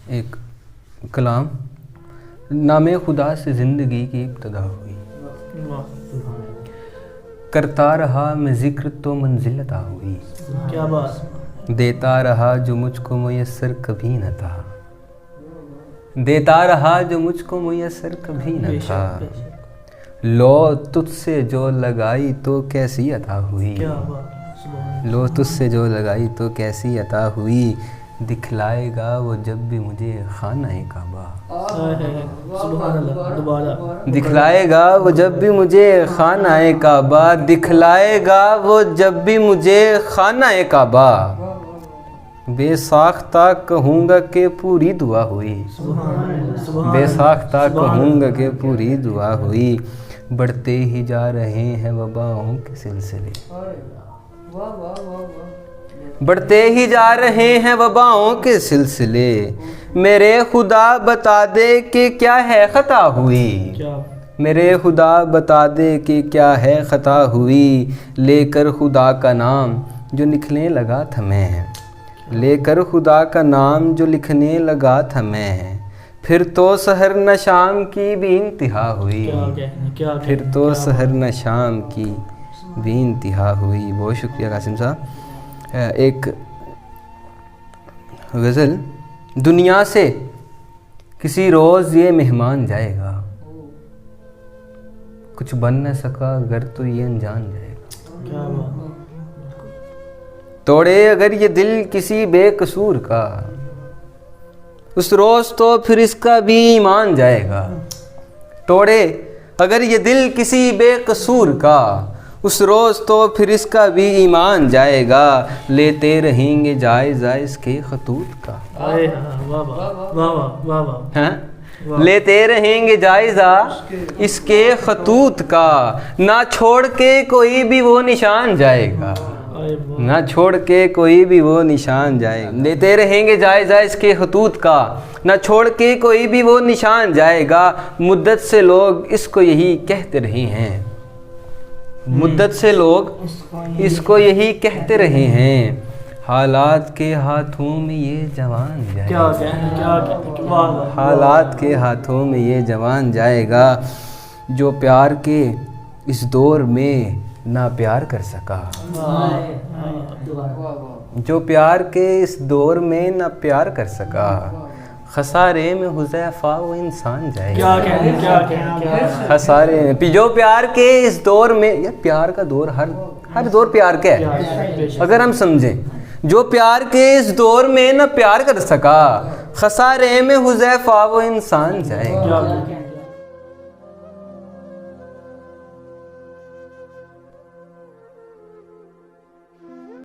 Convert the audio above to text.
एक कलाम। नामे खुदा से ज़िंदगी की इब्तिदा हुई, करता रहा मैं ज़िक्र तो मंजिल अता हुई। क्या बात। देता रहा जो मुझको मुयस्सर कभी न था, देता रहा जो मुझको मुयस्सर कभी न था। लो तुझसे जो लगाई तो कैसी अता हुई, क्या बात। लो तुझसे जो लगाई तो कैसी अता हुई। दिखलाएगा वो जब भी मुझे खाना-ए काबा, सुभान अल्लाह। दोबारा। दिखलाएगा वो जब भी मुझे खाना-ए काबा, दिखलाएगा वो जब भी मुझे खाना-ए काबा। बेसाख्ता कहूँगा कि पूरी दुआ हुई, बेसाख्ता कहूँगा कि पूरी दुआ हुई। बढ़ते ही जा रहे हैं वबाओं के सिलसिले, बढ़ते ही जा रहे हैं वबाओं के सिलसिले। मेरे खुदा बता दे कि क्या है ख़ता हुई, मेरे खुदा बता दे कि क्या है ख़ता हुई। लेकर खुदा का नाम जो लिखने लगा था मैं, लेकर खुदा का नाम जो लिखने लगा था मैं। फिर तो सहर न शाम की भी इंतहा हुई, फिर तो सहर न शाम की भी इंतहा हुई। बहुत शुक्रिया कासिम साहब। एक गज़ल। दुनिया से किसी रोज़ ये मेहमान जाएगा, कुछ बन न सका अगर तो ये अनजान जाएगा। तोड़े अगर ये दिल किसी बेकसूर का, उस रोज़ तो फिर इसका भी ईमान जाएगा। तोड़े अगर ये दिल किसी बेकसूर का, उस रोज़ तो फिर इसका भी ईमान जाएगा। लेते रहेंगे जायज़ा इसके खतूत का, हाँ? लेते रहेंगे जायज़ा इसके खतूत का। ना छोड़ के कोई भी वो निशान जाएगा, ना छोड़ के कोई भी वो निशान जाएगा। लेते रहेंगे जायज़ा इसके खतूत का, ना छोड़ के कोई भी वो निशान जाएगा। मुद्दत से लोग इसको यही कहते रहे हैं, मुद्दत से लोग इसको यही कहते रहे हैं। हालात के हाथों में ये जवान जाएगा, हालात के हाथों में ये जवान जाएगा। जो प्यार के इस दौर में ना प्यार कर सका, जो प्यार के इस दौर में ना प्यार कर सका। खसारे में हुज़ैफा वो इंसान जाएगा, खसारे में। जो प्यार के इस दौर में, या प्यार का दौर हर दौर प्यार का है अगर हम समझें। जो प्यार के इस दौर में ना प्यार कर सका, खसारे में हुज़ैफा वो इंसान जाएगा।